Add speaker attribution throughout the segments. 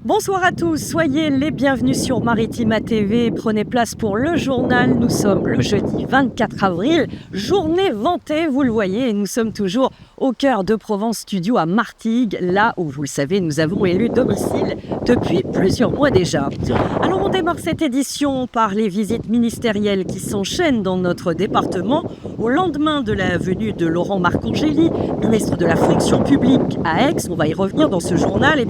Speaker 1: Bonsoir à tous, soyez les bienvenus sur Maritima TV. Prenez place pour le journal. Nous sommes le jeudi 24 avril, journée ventée, vous le voyez, et nous sommes toujours au cœur de Provence Studio à Martigues, là où, vous le savez, nous avons élu domicile depuis plusieurs mois déjà. Alors on démarre cette édition par les visites ministérielles qui s'enchaînent dans notre département. Au lendemain de la venue de Laurent Marcangeli, ministre de la fonction publique à Aix, on va y revenir dans ce journal,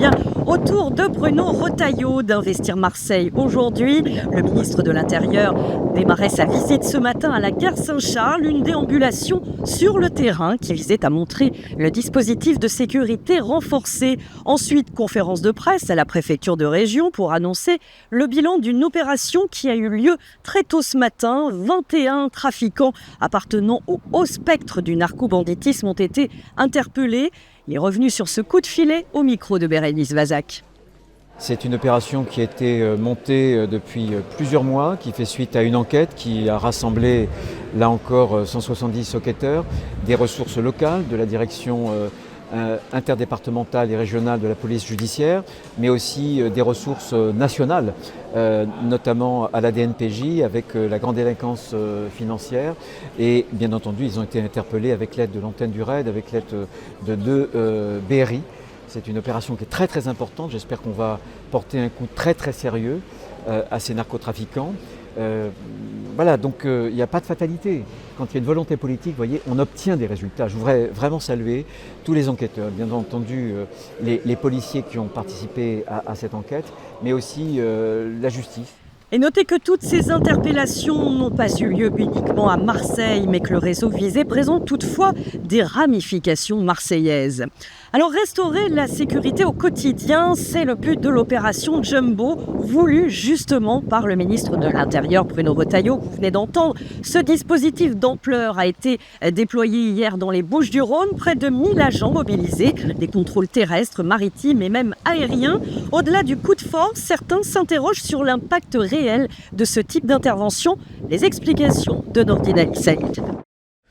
Speaker 1: autour de Bruno Retailleau d'Investir Marseille. Aujourd'hui, le ministre de l'Intérieur démarrait sa visite ce matin à la gare Saint-Charles, une déambulation sur le terrain qui visait à montrer le dispositif de sécurité renforcé. Ensuite, conférence de presse à la préfecture de région pour annoncer le bilan d'une opération qui a eu lieu très tôt ce matin. 21 trafiquants appartenant au haut spectre du narco-banditisme ont été interpellés. Il est revenu sur ce coup de filet au micro de Bérénice Vazac.
Speaker 2: C'est une opération qui a été montée depuis plusieurs mois, qui fait suite à une enquête qui a rassemblé, là encore, 170 enquêteurs, des ressources locales de la direction interdépartementale et régionale de la police judiciaire, mais aussi des ressources nationales, notamment à la DNPJ avec la grande délinquance financière. Et bien entendu, ils ont été interpellés avec l'aide de l'antenne du RAID, avec l'aide de deux BRI. C'est une opération qui est très très importante. J'espère qu'on va porter un coup très très sérieux à ces narcotrafiquants. Voilà, donc il n'y a pas de fatalité. Quand il y a une volonté politique, vous voyez, on obtient des résultats. Je voudrais vraiment saluer tous les enquêteurs, bien entendu les policiers qui ont participé à cette enquête, mais aussi la justice.
Speaker 1: Et notez que toutes ces interpellations n'ont pas eu lieu uniquement à Marseille, mais que le réseau visé présente toutefois des ramifications marseillaises. Alors restaurer la sécurité au quotidien, c'est le but de l'opération Jumbo, voulue justement par le ministre de l'Intérieur Bruno Retailleau, que vous venez d'entendre. Ce dispositif d'ampleur a été déployé hier dans les Bouches-du-Rhône, près de 1000 agents mobilisés, des contrôles terrestres, maritimes et même aériens. Au-delà du coup de force, certains s'interrogent sur l'impact réel de ce type d'intervention. Les explications de Nordine Ali Saïd.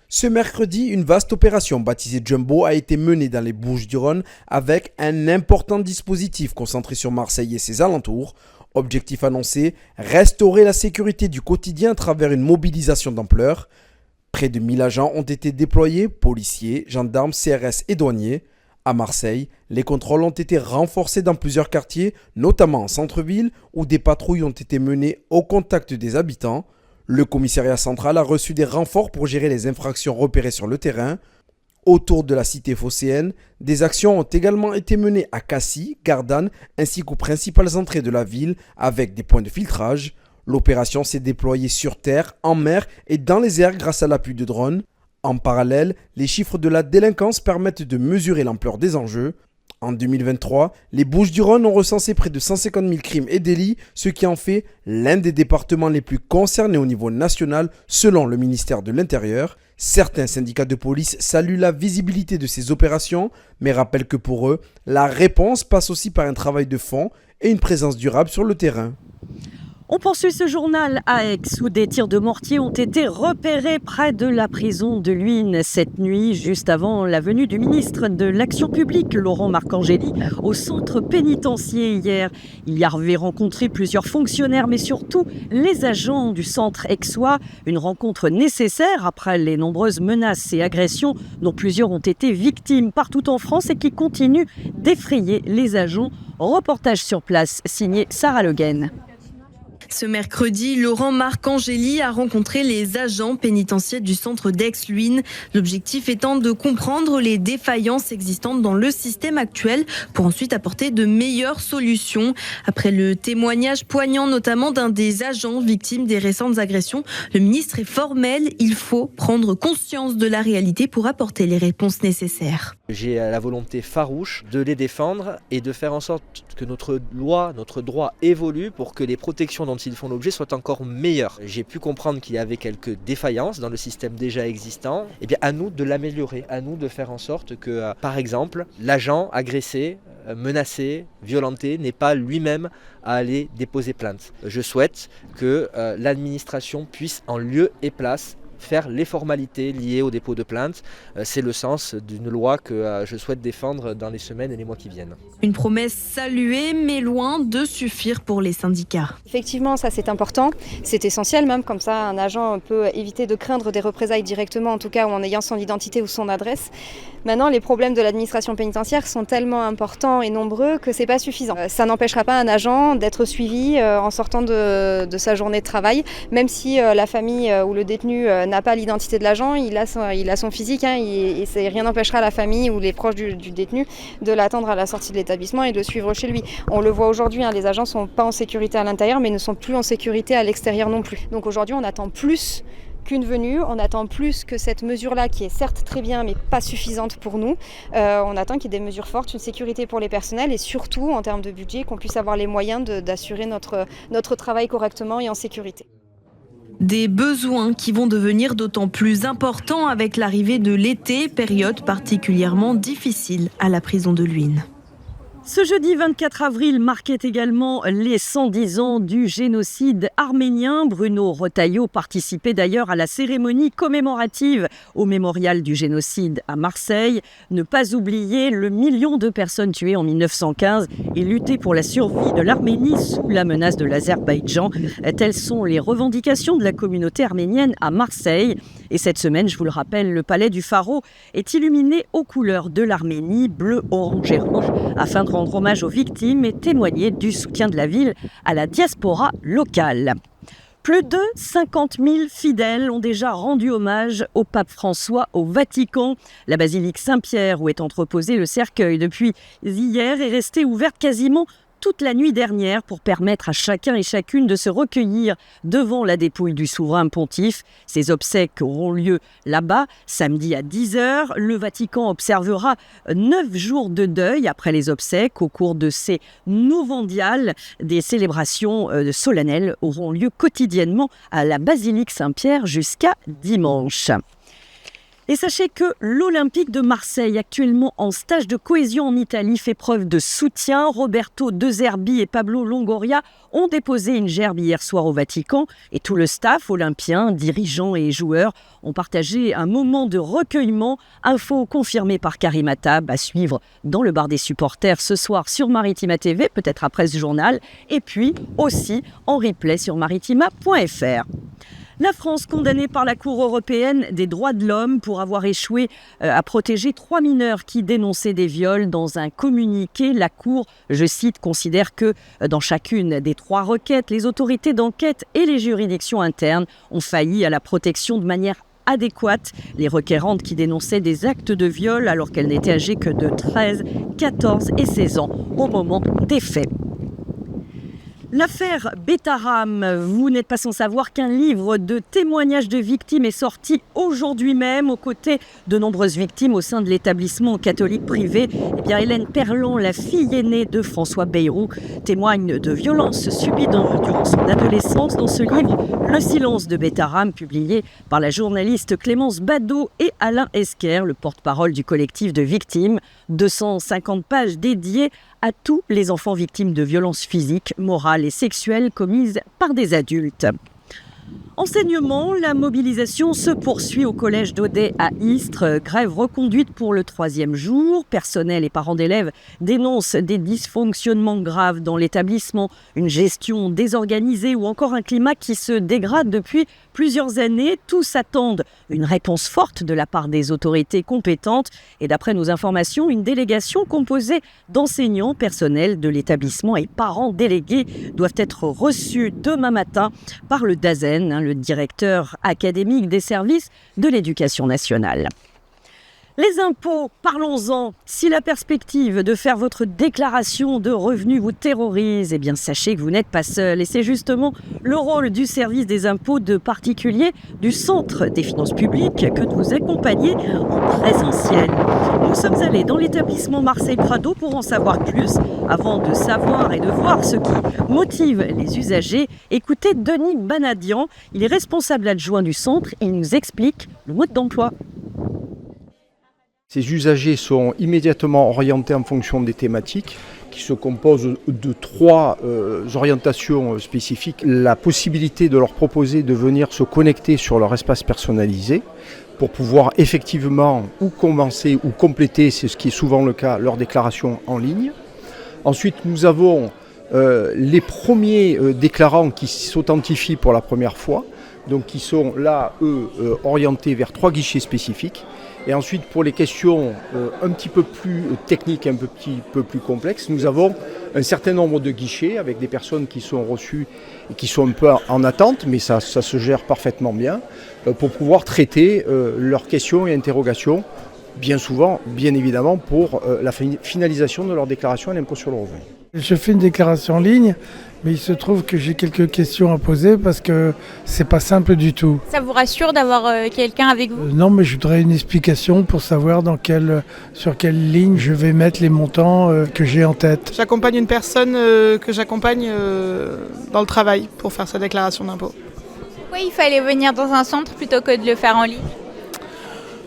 Speaker 3: Ce mercredi, une vaste opération baptisée Jumbo a été menée dans les Bouches-du-Rhône avec un important dispositif concentré sur Marseille et ses alentours. Objectif annoncé, restaurer la sécurité du quotidien à travers une mobilisation d'ampleur. Près de 1000 agents ont été déployés, policiers, gendarmes, CRS et douaniers. À Marseille, les contrôles ont été renforcés dans plusieurs quartiers, notamment en centre-ville, où des patrouilles ont été menées au contact des habitants. Le commissariat central a reçu des renforts pour gérer les infractions repérées sur le terrain. Autour de la cité phocéenne, des actions ont également été menées à Cassis, Gardanne, ainsi qu'aux principales entrées de la ville, avec des points de filtrage. L'opération s'est déployée sur terre, en mer et dans les airs grâce à l'appui de drones. En parallèle, les chiffres de la délinquance permettent de mesurer l'ampleur des enjeux. En 2023, les Bouches-du-Rhône ont recensé près de 150 000 crimes et délits, ce qui en fait l'un des départements les plus concernés au niveau national selon le ministère de l'Intérieur. Certains syndicats de police saluent la visibilité de ces opérations, mais rappellent que pour eux, la réponse passe aussi par un travail de fond et une présence durable sur le terrain.
Speaker 1: On poursuit ce journal à Aix où des tirs de mortier ont été repérés près de la prison de Luynes cette nuit, juste avant la venue du ministre de l'Action publique, Laurent Marcangeli, au centre pénitentiaire hier. Il y avait rencontré plusieurs fonctionnaires, mais surtout les agents du centre aixois. Une rencontre nécessaire après les nombreuses menaces et agressions dont plusieurs ont été victimes partout en France et qui continuent d'effrayer les agents. Reportage sur place signé Sarah Le Guen.
Speaker 4: Ce mercredi, Laurent Marcangeli a rencontré les agents pénitentiaires du centre d'Aix-Luynes. L'objectif étant de comprendre les défaillances existantes dans le système actuel pour ensuite apporter de meilleures solutions. Après le témoignage poignant notamment d'un des agents victimes des récentes agressions, le ministre est formel. Il faut prendre conscience de la réalité pour apporter les réponses nécessaires.
Speaker 5: J'ai la volonté farouche de les défendre et de faire en sorte que notre loi, notre droit évolue pour que les protections dont ils font l'objet soient encore meilleures. J'ai pu comprendre qu'il y avait quelques défaillances dans le système déjà existant. Et bien à nous de l'améliorer, à nous de faire en sorte que, par exemple, l'agent agressé, menacé, violenté n'est pas lui-même à aller déposer plainte. Je souhaite que l'administration puisse en lieu et place faire les formalités liées au dépôt de plainte. C'est le sens d'une loi que je souhaite défendre dans les semaines et les mois qui viennent.
Speaker 4: Une promesse saluée, mais loin de suffire pour les syndicats.
Speaker 6: Effectivement, ça c'est important, c'est essentiel même, comme ça un agent peut éviter de craindre des représailles directement, en tout cas ou en ayant son identité ou son adresse. Maintenant, les problèmes de l'administration pénitentiaire sont tellement importants et nombreux que c'est pas suffisant. Ça n'empêchera pas un agent d'être suivi en sortant de sa journée de travail, même si la famille ou le détenu n'a pas l'identité de l'agent, il a son physique, et rien n'empêchera la famille ou les proches du détenu de l'attendre à la sortie de l'établissement et de le suivre chez lui. On le voit aujourd'hui, les agents ne sont pas en sécurité à l'intérieur, mais ne sont plus en sécurité à l'extérieur non plus. Donc aujourd'hui, on attend plus qu'une venue, on attend plus que cette mesure-là qui est certes très bien mais pas suffisante pour nous. On attend qu'il y ait des mesures fortes, une sécurité pour les personnels et surtout en termes de budget qu'on puisse avoir les moyens d'assurer notre travail correctement et en sécurité.
Speaker 4: Des besoins qui vont devenir d'autant plus importants avec l'arrivée de l'été, période particulièrement difficile à la prison de Luynes.
Speaker 1: Ce jeudi 24 avril marquait également les 110 ans du génocide arménien. Bruno Retailleau participait d'ailleurs à la cérémonie commémorative au mémorial du génocide à Marseille. Ne pas oublier le million de personnes tuées en 1915 et lutter pour la survie de l'Arménie sous la menace de l'Azerbaïdjan. Telles sont les revendications de la communauté arménienne à Marseille. Et cette semaine, je vous le rappelle, le palais du Pharaon est illuminé aux couleurs de l'Arménie, bleu, orange et rouge, afin de rendre hommage aux victimes et témoigner du soutien de la ville à la diaspora locale. Plus de 50 000 fidèles ont déjà rendu hommage au pape François au Vatican. La basilique Saint-Pierre, où est entreposé le cercueil depuis hier, est restée ouverte quasiment toute la nuit dernière pour permettre à chacun et chacune de se recueillir devant la dépouille du souverain pontife. Ces obsèques auront lieu là-bas samedi à 10h. Le Vatican observera 9 jours de deuil après les obsèques. Au cours de ces nouvendiales, des célébrations solennelles auront lieu quotidiennement à la basilique Saint-Pierre jusqu'à dimanche. Et sachez que l'Olympique de Marseille, actuellement en stage de cohésion en Italie, fait preuve de soutien. Roberto De Zerbi et Pablo Longoria ont déposé une gerbe hier soir au Vatican. Et tout le staff olympien, dirigeants et joueurs ont partagé un moment de recueillement. Info confirmée par Karim Attab, à suivre dans le bar des supporters ce soir sur Maritima TV, peut-être après ce journal. Et puis aussi en replay sur maritima.fr. La France condamnée par la Cour européenne des droits de l'homme pour avoir échoué à protéger 3 mineurs qui dénonçaient des viols. Dans un communiqué, la Cour, je cite, considère que dans chacune des 3 requêtes, les autorités d'enquête et les juridictions internes ont failli à la protection de manière adéquate. Les requérantes qui dénonçaient des actes de viol alors qu'elles n'étaient âgées que de 13, 14 et 16 ans au moment des faits. L'affaire Betaram, vous n'êtes pas sans savoir qu'un livre de témoignages de victimes est sorti aujourd'hui même aux côtés de nombreuses victimes au sein de l'établissement catholique privé. Hélène Perlon, la fille aînée de François Bayrou, témoigne de violences subies durant son adolescence dans ce livre Le silence de Betaram, publié par la journaliste Clémence Badaud et Alain Esquer, le porte-parole du collectif de victimes. 250 pages dédiées à tous les enfants victimes de violences physiques, morales et sexuelles commises par des adultes. Enseignement, la mobilisation se poursuit au collège d'Audet à Istres. Grève reconduite pour le 3e jour. Personnel et parents d'élèves dénoncent des dysfonctionnements graves dans l'établissement, une gestion désorganisée ou encore un climat qui se dégrade depuis plusieurs années. Tous attendent une réponse forte de la part des autorités compétentes. Et d'après nos informations, une délégation composée d'enseignants, personnels de l'établissement et parents délégués doivent être reçus demain matin par le DAZEN, le directeur académique des services de l'éducation nationale. Les impôts, parlons-en. Si la perspective de faire votre déclaration de revenus vous terrorise, sachez que vous n'êtes pas seul. Et c'est justement le rôle du service des impôts de particuliers du Centre des finances publiques que de vous accompagner en présentiel. Nous sommes allés dans l'établissement Marseille Prado pour en savoir plus. Avant de savoir et de voir ce qui motive les usagers, écoutez Denis Banadian. Il est responsable adjoint du centre et il nous explique le mode d'emploi.
Speaker 7: Ces usagers sont immédiatement orientés en fonction des thématiques, qui se compose de 3 orientations spécifiques. La possibilité de leur proposer de venir se connecter sur leur espace personnalisé pour pouvoir effectivement ou commencer ou compléter, c'est ce qui est souvent le cas, leur déclaration en ligne. Ensuite, nous avons les premiers déclarants qui s'authentifient pour la première fois, donc qui sont là, eux, orientés vers 3 guichets spécifiques. Et ensuite, pour les questions un petit peu plus techniques, un petit peu plus complexes, nous avons un certain nombre de guichets avec des personnes qui sont reçues et qui sont un peu en attente, mais ça se gère parfaitement bien, pour pouvoir traiter leurs questions et interrogations, bien souvent, bien évidemment, pour la finalisation de leur déclaration à l'impôt sur le revenu.
Speaker 8: Je fais une déclaration en ligne, mais il se trouve que j'ai quelques questions à poser parce que c'est pas simple du tout.
Speaker 9: Ça vous rassure d'avoir quelqu'un avec vous ?
Speaker 8: Non, mais je voudrais une explication pour savoir sur quelle ligne je vais mettre les montants que j'ai en tête.
Speaker 10: J'accompagne une personne que j'accompagne dans le travail pour faire sa déclaration d'impôt.
Speaker 9: Oui, il fallait venir dans un centre plutôt que de le faire en ligne.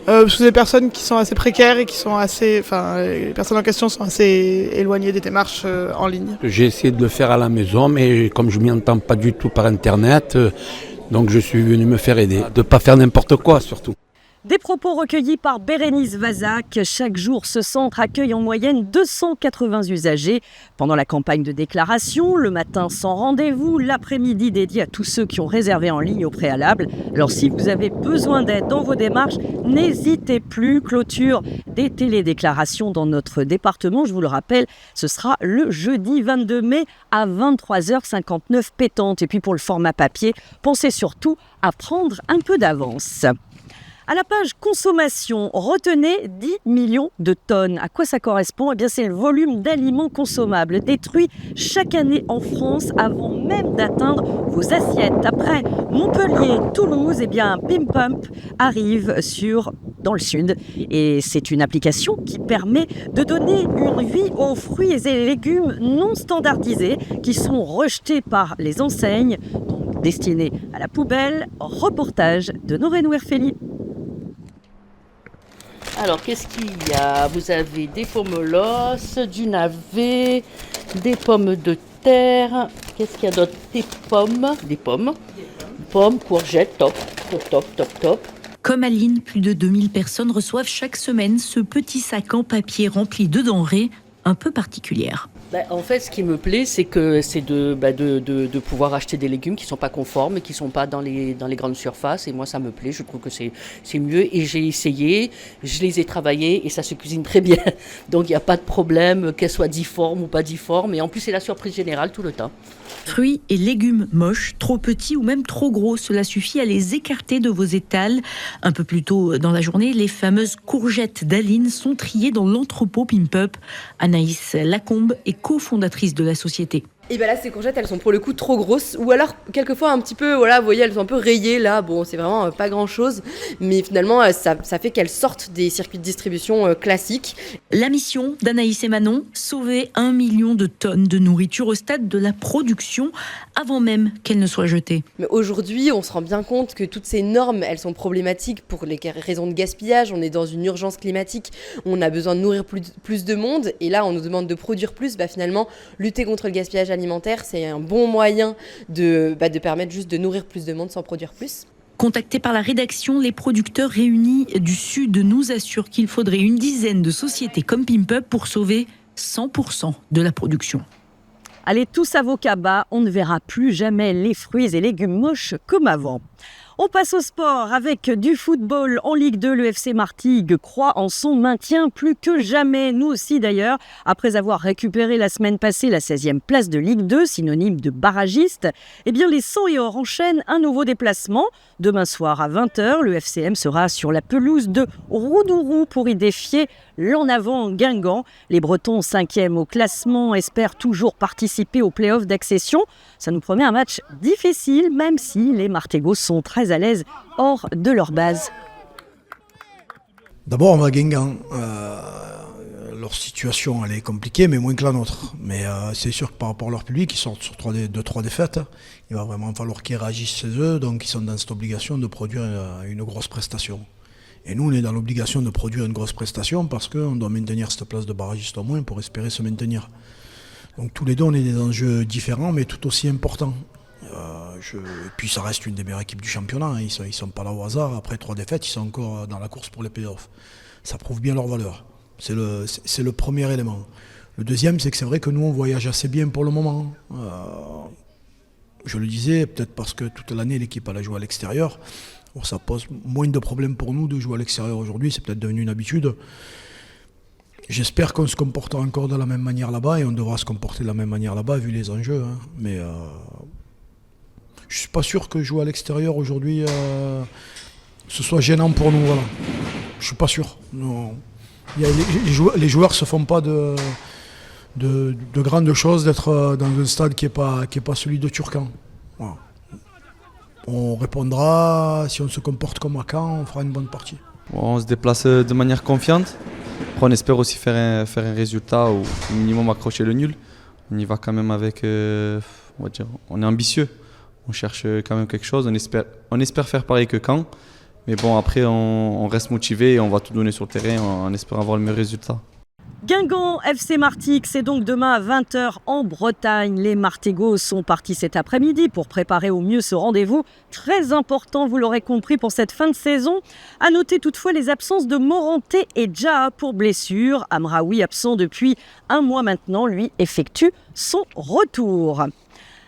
Speaker 10: Parce que des personnes qui sont assez précaires et qui sont les personnes en question sont assez éloignées des démarches en ligne.
Speaker 11: J'ai essayé de le faire à la maison, mais comme je ne m'y entends pas du tout par Internet, donc je suis venu me faire aider. De ne pas faire n'importe quoi surtout.
Speaker 1: Des propos recueillis par Bérénice Vazac. Chaque jour, ce centre accueille en moyenne 280 usagers. Pendant la campagne de déclaration, le matin sans rendez-vous, l'après-midi dédié à tous ceux qui ont réservé en ligne au préalable. Alors si vous avez besoin d'aide dans vos démarches, n'hésitez plus. Clôture des télédéclarations dans notre département, je vous le rappelle, ce sera le jeudi 22 mai à 23h59 pétante. Et puis pour le format papier, pensez surtout à prendre un peu d'avance. À la page consommation, retenez 10 millions de tonnes. À quoi ça correspond ? Eh bien, c'est le volume d'aliments consommables détruits chaque année en France avant même d'atteindre vos assiettes. Après Montpellier, Toulouse, eh bien, Pim Pump arrive dans le sud. Et c'est une application qui permet de donner une vie aux fruits et légumes non standardisés qui sont rejetés par les enseignes, donc destinés à la poubelle. Reportage de Noreen Werfeli.
Speaker 12: Alors, qu'est-ce qu'il y a ? Vous avez des pommelos, du navet, des pommes de terre. Qu'est-ce qu'il y a d'autre ? Des pommes, courgettes, top.
Speaker 4: Comme Aline, plus de 2000 personnes reçoivent chaque semaine ce petit sac en papier rempli de denrées un peu particulières.
Speaker 12: En fait, ce qui me plaît, c'est de pouvoir acheter des légumes qui ne sont pas conformes et qui ne sont pas dans les grandes surfaces. Et moi, ça me plaît. Je trouve que c'est mieux. Et j'ai essayé, je les ai travaillés et ça se cuisine très bien. Donc, il n'y a pas de problème, qu'elles soient difformes ou pas difformes. Et en plus, c'est la surprise générale tout le temps.
Speaker 4: Fruits et légumes moches, trop petits ou même trop gros, cela suffit à les écarter de vos étals. Un peu plus tôt dans la journée, les fameuses courgettes d'Aline sont triées dans l'entrepôt Pim Pump. Anaïs Lacombe est cofondatrice de la société.
Speaker 13: Et bien là, ces courgettes, elles sont pour le coup trop grosses, ou alors quelquefois un petit peu, voilà, vous voyez, elles sont un peu rayées là, bon, c'est vraiment pas grand chose, mais finalement, ça fait qu'elles sortent des circuits de distribution classiques.
Speaker 4: La mission d'Anaïs et Manon, sauver 1 million de tonnes de nourriture au stade de la production avant même qu'elles ne soient jetées.
Speaker 13: Mais aujourd'hui, on se rend bien compte que toutes ces normes, elles sont problématiques pour les raisons de gaspillage. On est dans une urgence climatique, on a besoin de nourrir plus de monde, et là, on nous demande de produire plus. Finalement, lutter contre le gaspillage alimentaire, c'est un bon moyen de permettre juste de nourrir plus de monde sans produire plus.
Speaker 4: Contactés par la rédaction, les producteurs réunis du Sud nous assurent qu'il faudrait une dizaine de sociétés comme Pim Pump pour sauver 100% de la production.
Speaker 1: Allez tous à vos cabas, on ne verra plus jamais les fruits et légumes moches comme avant. On passe au sport avec du football en Ligue 2. Le FC Martigues croit en son maintien plus que jamais. Nous aussi d'ailleurs, après avoir récupéré la semaine passée la 16e place de Ligue 2, synonyme de barragiste, eh bien les 100 et or enchaînent un nouveau déplacement. Demain soir à 20h, le FCM sera sur la pelouse de Roudourou pour y défier l'en avant Guingamp. Les Bretons 5e au classement espèrent toujours participer aux play-offs d'accession. Ça nous promet un match difficile, même si les Martégos sont très à l'aise hors de leur base.
Speaker 14: D'abord, on va Guingamp. Leur situation, elle est compliquée, mais moins que la nôtre. Mais c'est sûr que par rapport à leur public, ils sortent sur 2-3 défaites. Il va vraiment falloir qu'ils réagissent chez eux, donc ils sont dans cette obligation de produire une grosse prestation. Et nous, on est dans l'obligation de produire une grosse prestation parce qu'on doit maintenir cette place de barragiste au moins pour espérer se maintenir. Donc tous les deux, on est des enjeux différents, mais tout aussi importants. Et puis ça reste une des meilleures équipes du championnat, hein. Ils sont pas là au hasard. Après 3 défaites, ils sont encore dans la course pour les playoffs. Ça prouve bien leur valeur. C'est le premier élément. Le deuxième, c'est que c'est vrai que nous, on voyage assez bien pour le moment. Je le disais, peut-être parce que toute l'année, l'équipe a joué à l'extérieur. Alors, ça pose moins de problèmes pour nous de jouer à l'extérieur aujourd'hui. C'est peut-être devenu une habitude. J'espère qu'on se comportera encore de la même manière là-bas et on devra se comporter de la même manière là-bas vu les enjeux. Hein. Mais je ne suis pas sûr que jouer à l'extérieur aujourd'hui, ce soit gênant pour nous. Voilà. Je ne suis pas sûr. Non. Les joueurs ne se font pas de grandes choses d'être dans un stade qui n'est pas celui de Turcan. Voilà. On répondra, si on se comporte comme à Caen, on fera une bonne partie.
Speaker 15: On se déplace de manière confiante. Après, on espère aussi faire un résultat ou au minimum accrocher le nul. On y va quand même avec, on va dire, on est ambitieux. On cherche quand même quelque chose. On espère faire pareil que Caen. Mais bon, après, on reste motivé et on va tout donner sur le terrain en espérant avoir le meilleur résultat.
Speaker 1: Guingamp FC Martigues, c'est donc demain à 20h en Bretagne. Les Martigos sont partis cet après-midi pour préparer au mieux ce rendez-vous. Très important, vous l'aurez compris, pour cette fin de saison. À noter toutefois les absences de Moranté et Djaha pour blessure. Amraoui, absent depuis 1 mois maintenant, lui effectue son retour.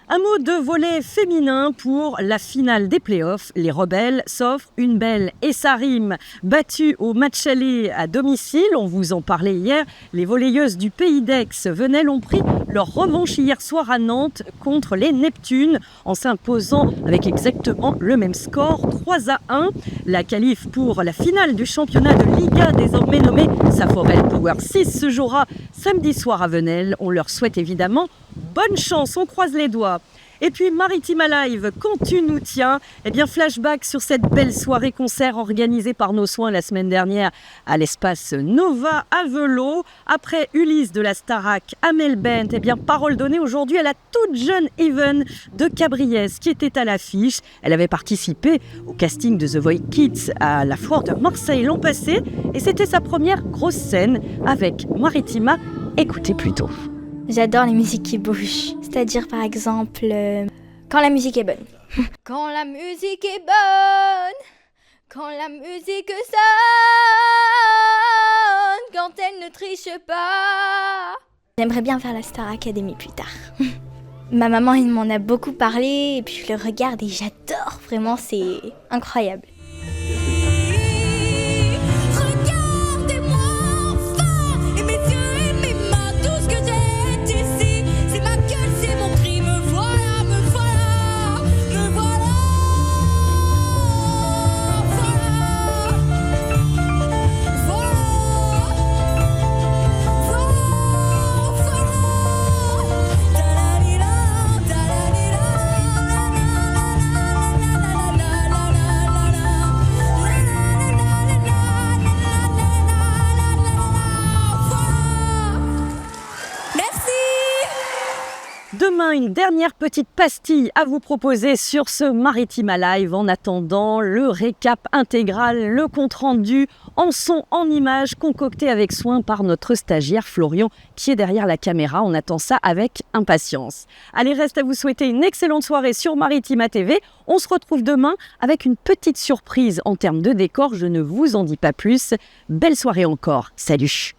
Speaker 1: Un mot de volley féminin pour la finale des playoffs. Les Rebelles s'offrent une belle Essarim battue au match aller à domicile. On vous en parlait hier. Les volleyeuses du Pays d'Aix Venelle ont pris leur revanche hier soir à Nantes contre les Neptunes en s'imposant avec exactement le même score, 3-1. La qualif pour la finale du championnat de Liga, désormais nommée Saforel Power 6, se jouera samedi soir à Venelle. On leur souhaite évidemment bonne chance, on croise les doigts. Et puis Maritime Alive, quand tu nous tiens, flashback sur cette belle soirée concert organisée par Nos Soins la semaine dernière à l'espace Nova à Velot. Après Ulysse de la Starac, Amel Bent, parole donnée aujourd'hui à la toute jeune Even de Cabriès qui était à l'affiche. Elle avait participé au casting de The Voice Kids à la Foire de Marseille l'an passé et c'était sa première grosse scène avec Maritima. Écoutez plutôt.
Speaker 16: J'adore les musiques qui bougent, c'est-à-dire par exemple quand la musique est bonne. Quand la musique est bonne, quand la musique sonne, quand elle ne triche pas. J'aimerais bien faire la Star Academy plus tard. Ma maman, elle m'en a beaucoup parlé et puis je le regarde et j'adore, vraiment c'est incroyable.
Speaker 1: Demain, une dernière petite pastille à vous proposer sur ce Maritime Alive. En attendant, le récap intégral, le compte-rendu en son, en images, concocté avec soin par notre stagiaire Florian qui est derrière la caméra. On attend ça avec impatience. Allez, reste à vous souhaiter une excellente soirée sur Maritima TV. On se retrouve demain avec une petite surprise en termes de décor. Je ne vous en dis pas plus. Belle soirée encore. Salut!